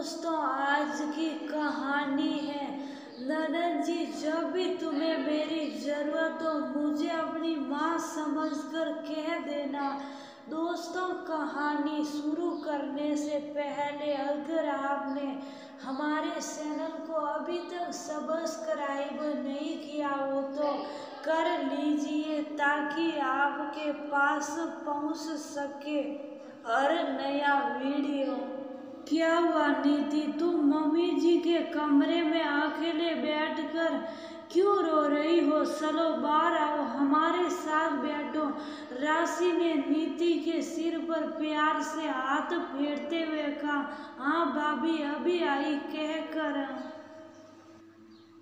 दोस्तों, आज की कहानी है ननद जी। जब भी तुम्हें मेरी जरूरत हो मुझे अपनी माँ समझकर कह देना। दोस्तों, कहानी शुरू करने से पहले अगर आपने हमारे चैनल को अभी तक सब्सक्राइब नहीं किया हो तो कर लीजिए ताकि आपके पास पहुंच सके हर नया वीडियो। क्या हुआ नीति, तुम मम्मी जी के कमरे में अकेले बैठकर क्यों रो रही हो? चलो बाहर आओ, हमारे साथ बैठो। राशि ने नीति के सिर पर प्यार से हाथ फेरते हुए कहा। हाँ भाभी, अभी आई कहकर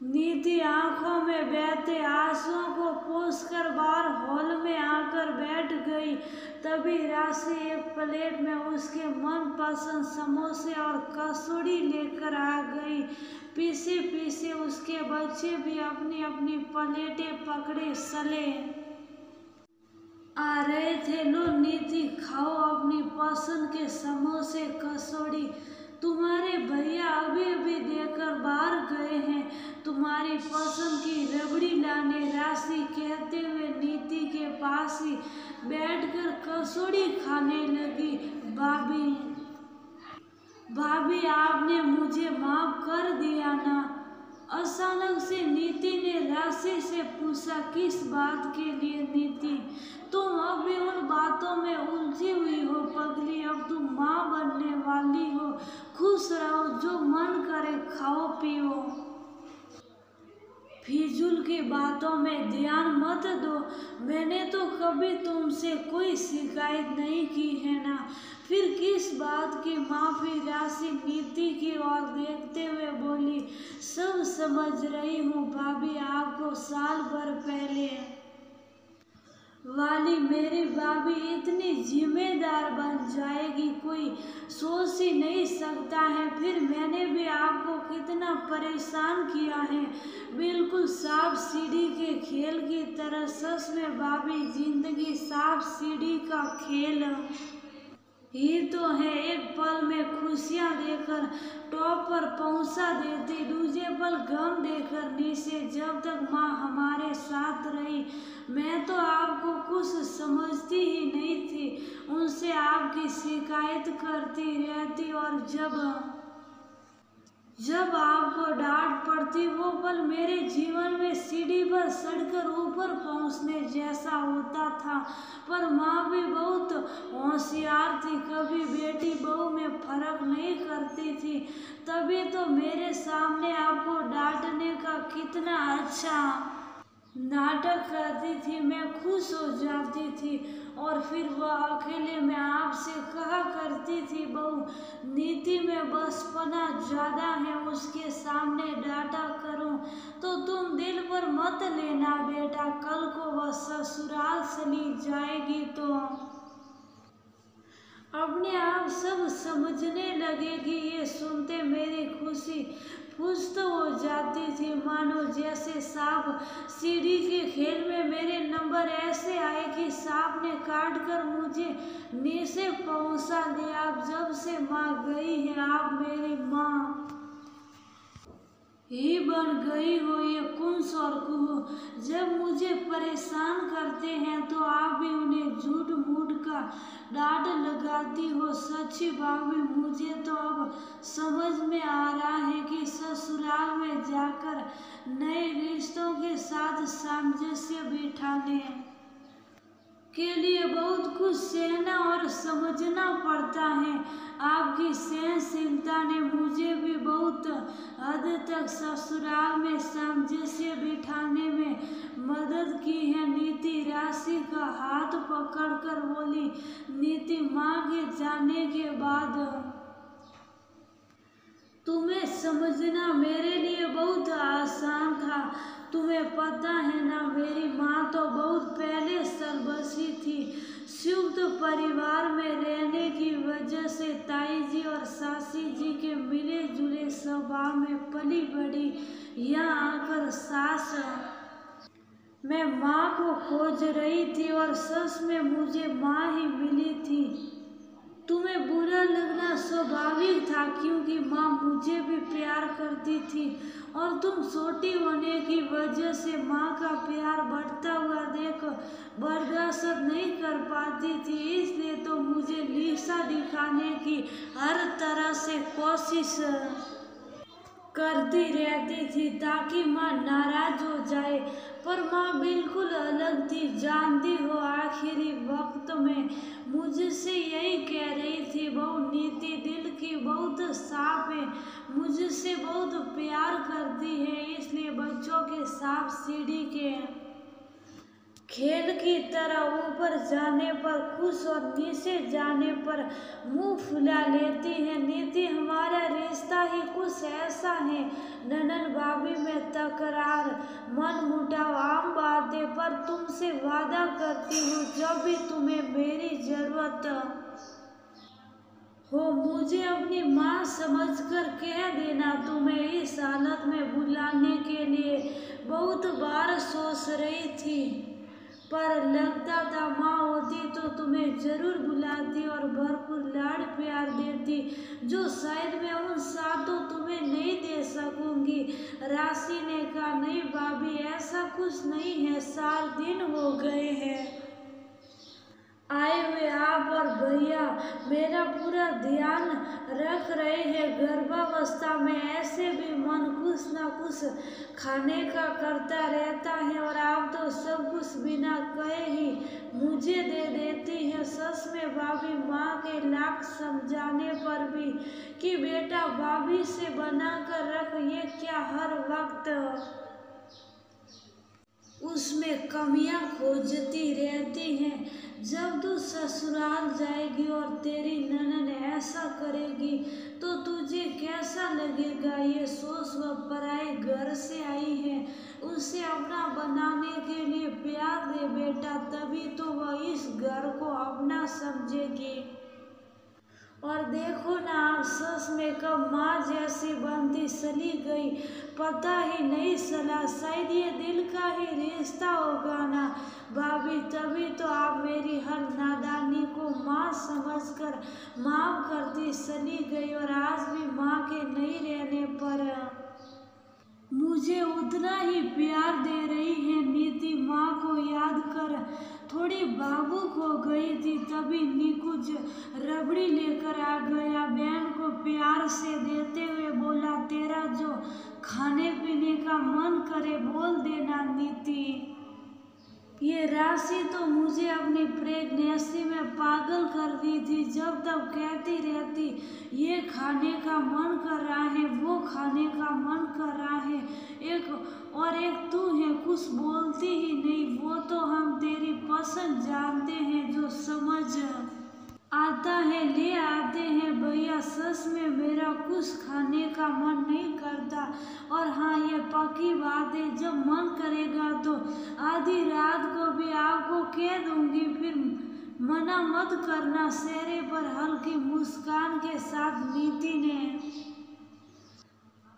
नीति आंखों में बहते आंसुओं को पोंछकर बाहर हॉल में आकर बैठ गई। तभी राशि एक प्लेट में उसके मनपसंद समोसे और कचौड़ी लेकर आ गई। पीछे पीछे उसके बच्चे भी अपनी अपनी प्लेटें पकड़े चले आ रहे थे। लो नीति, खाओ अपनी पसंद के समोसे कचौड़ी। तुम्हारे भैया अभी अभी देकर बाहर गए हैं तुम्हारी पसंद की रबड़ी लाने। राशि कहते हुए नीति के पास ही बैठकर कचौड़ी खाने लगी। भाभी आपने मुझे माफ कर दिया ना? अचानक से नीति ने राशि से पूछा। किस बात के लिए नीति? तुम अभी उन बातों में उलझी हुई हो पगली। अब तुम माँ बनने वाली हो। खुश रहो, जो मन करे खाओ पियो। फिजूल की बातों में ध्यान मत दो। मैंने तो कभी तुमसे कोई शिकायत नहीं की है ना? फिर किस बात की माफी? राशि नीति की ओर देखते हुए बोली। सब समझ रही हूँ भाभी, आपको साल भर पहले वाली मेरी भाभी इतनी जिम्मेदार बन जाएगी कोई सोच ही नहीं सकता है। फिर मैंने भी आपको कितना परेशान किया है, बिल्कुल सांप सीढ़ी के खेल की तरह। सच में भाभी, जिंदगी सांप सीढ़ी का खेल ही तो है। एक पल में खुशियाँ देकर टॉप पर पहुंचा देती, दूसरे पल गम देकर नीचे। जब तक माँ हमारे साथ रही मैं तो आपको कुछ समझती ही नहीं थी। उनसे आपकी शिकायत करती रहती और जब आपको डांट पड़ती वो पल मेरे जीवन में सीढ़ी पर चढ़कर ऊपर पहुंचने जैसा होता था। पर माँ भी बहुत होशियार थी, कभी बेटी बहू में फर्क नहीं करती थी। तभी तो मेरे सामने आपको डांटने का कितना अच्छा नाटक करती थी। मैं खुश हो जाती थी और फिर वह अकेले में आपसे कहा करती थी, बहू नीति में बचपना ज्यादा है, उसके सामने डांटा करूं तो तुम दिल पर मत लेना बेटा। कल को वह ससुराल चली जाएगी तो अपने आप सब समझने लगेगी। ये सुनते मेरी खुशी पुष्ट हो जाती थी, मानो जैसे सांप सीढ़ी के खेल में मेरे नंबर ऐसे आए कि सांप ने काट कर मुझे नीचे पहुंचा दिया। अब जब से माँ गई है आप मेरी माँ ही बन गई हो। ये कुंस और कुह जब मुझे परेशान करते हैं तो आप भी उन्हें झूठ मूठ का डांट लगाती हो। सच्ची भाभी, मुझे तो अब समझ में आ रहा है कि ससुराल में जाकर नए रिश्तों के साथ सामंजस्य बिठाने के लिए बहुत कुछ सहना और समझना पड़ता है। आपकी सहनशीलता ने मुझे भी बहुत हद तक ससुराल में सामंजस्य बिठाने में मदद की है। नीति राशि का हाथ पकड़कर बोली। नीति, माँ के जाने के बाद तुम्हें समझना मेरे लिए बहुत आसान था। तुम्हें पता है ना, मेरी माँ तो बहुत पहले सर्वस्वी थी। संयुक्त परिवार में रहने की वजह से ताई जी और सासी जी के मिले जुले स्वभाव में पली बड़ी। यहाँ आकर सास मैं माँ को खोज रही थी और सच में मुझे माँ ही मिली थी। तुम्हें बुरा लगना स्वाभाविक था, क्योंकि माँ मुझे भी प्यार करती थी और तुम छोटी होने की वजह से माँ का प्यार बढ़ता हुआ देख बर्दाश्त नहीं कर पाती थी। इसलिए तो मुझे लीसा दिखाने की हर तरह से कोशिश करती रहती थी ताकि माँ नाराज हो जाए, पर माँ बिल्कुल अलग थी। जानती हो, आखिरी वक्त में मुझसे यही कह रही थी, बहू नीति दिल की बहुत साफ है, मुझसे बहुत प्यार करती है, इसलिए बच्चों के सांप सीढ़ी के खेल की तरह ऊपर जाने पर खुश और नीचे जाने पर मुंह फुला लेती है। नीति, हमारा रिश्ता ही कुछ ऐसा है, ननद भाभी में तकरार मन मुटाव आम बात है, पर तुमसे वादा करती हूँ जब भी तुम्हें मेरी जरूरत हो मुझे अपनी माँ समझकर कह देना। तुम्हें इस हालत में बुलाने के लिए बहुत बार सोच रही थी, पर लगता था माँ होती तो तुम्हें जरूर बुलाती और भरपूर लाड़ प्यार देती, जो शायद मैं उन साथों तुम्हें नहीं दे सकूंगी। राशि ने कहा, नहीं भाभी, ऐसा कुछ नहीं है, 4 दिन हो गए हैं आए हुए आप और भैया मेरा पूरा ध्यान रख रहे हैं। गर्भावस्था में ऐसे भी मन कुछ ना कुछ खाने का करता रहता है और आप तो सब कुछ बिना कहे ही मुझे दे देती है। सच में भाभी, माँ के लाख समझाने पर भी कि बेटा भाभी से बना कर रख, ये क्या हर वक्त उसमें कमियां खोजती रहती हैं। जब तू ससुराल जाएगी और तेरी ननद ऐसा करेगी तो तुझे कैसा लगेगा? ये सोच वह पराए घर से आई है, उसे अपना बनाने के लिए प्यार दे बेटा, तभी तो वह इस घर को अपना समझेगी। और देखो ना, आप सच में कब माँ जैसी बनती चली गई, पता ही नहीं चला। शायद ये दिल का ही रिश्ता होगा ना भाभी, तभी तो आप मेरी हर नादानी को माँ समझकर माफ करती चली गई और आज भी माँ के नहीं रहने पर मुझे उतना ही प्यार दे रही है। नीति माँ को याद कर थोड़ी भावुक हो गई थी, तभी निकुंज रबड़ी लेकर आ गया। बहन को प्यार से देते हुए बोला, तेरा जो खाने पीने का मन करे बोल देना नीति। ये राशि तो मुझे अपनी प्रेगनेंसी में पागल कर दी थी, जब तब कहती रहती ये खाने का मन कर रहा है, वो खाने का मन कर रहा है, एक तू है, कुछ बोलती ही नहीं। वो तो हम तेरी पसंद जानते हैं, जो समझ आता है ले आते हैं भैया। सच में मेरा कुछ खाने का मन नहीं करता, और हाँ ये पक्की बात है, जब मन करेगा तो आधी रात को भी आपको कह दूंगी, फिर मना मत करना। चेहरे पर हल्की मुस्कान के साथ नीति ने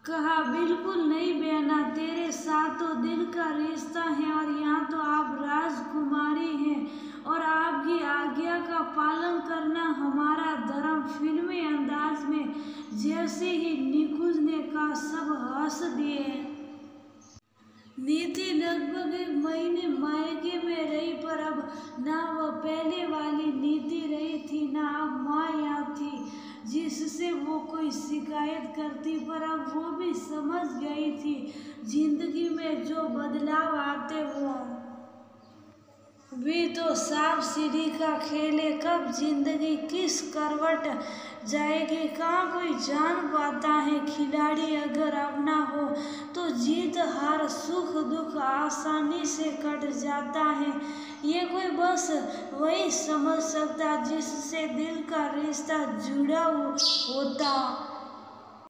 कहा, बिल्कुल नहीं बहना, तेरे साथ तो दिल का रिश्ता है और यहाँ तो आप राजकुमारी हैं और आपकी आज्ञा का पालन करना हमारा धर्म। फिल्मी अंदाज में जैसे ही निकुंज ने कहा, सब हंस दिए। नीति लगभग 1 महीने मायके में रही, पर अब ना वह पहले वाली नीति रही थी, ना अब माँ यहाँ थी जिससे वो कोई शिकायत करती, पर अब वो भी समझ गई थी जिंदगी में जो बदलाव आते वो भी तो सांप सीढ़ी का खेल है। कब जिंदगी किस करवट जाएगी कहाँ कोई जान पाता है। खिलाड़ी अगर अपना हो तो जीत हार सुख दुख आसानी से कट जाता है, ये कोई बस वही समझ सकता जिससे दिल का रिश्ता जुड़ा होता।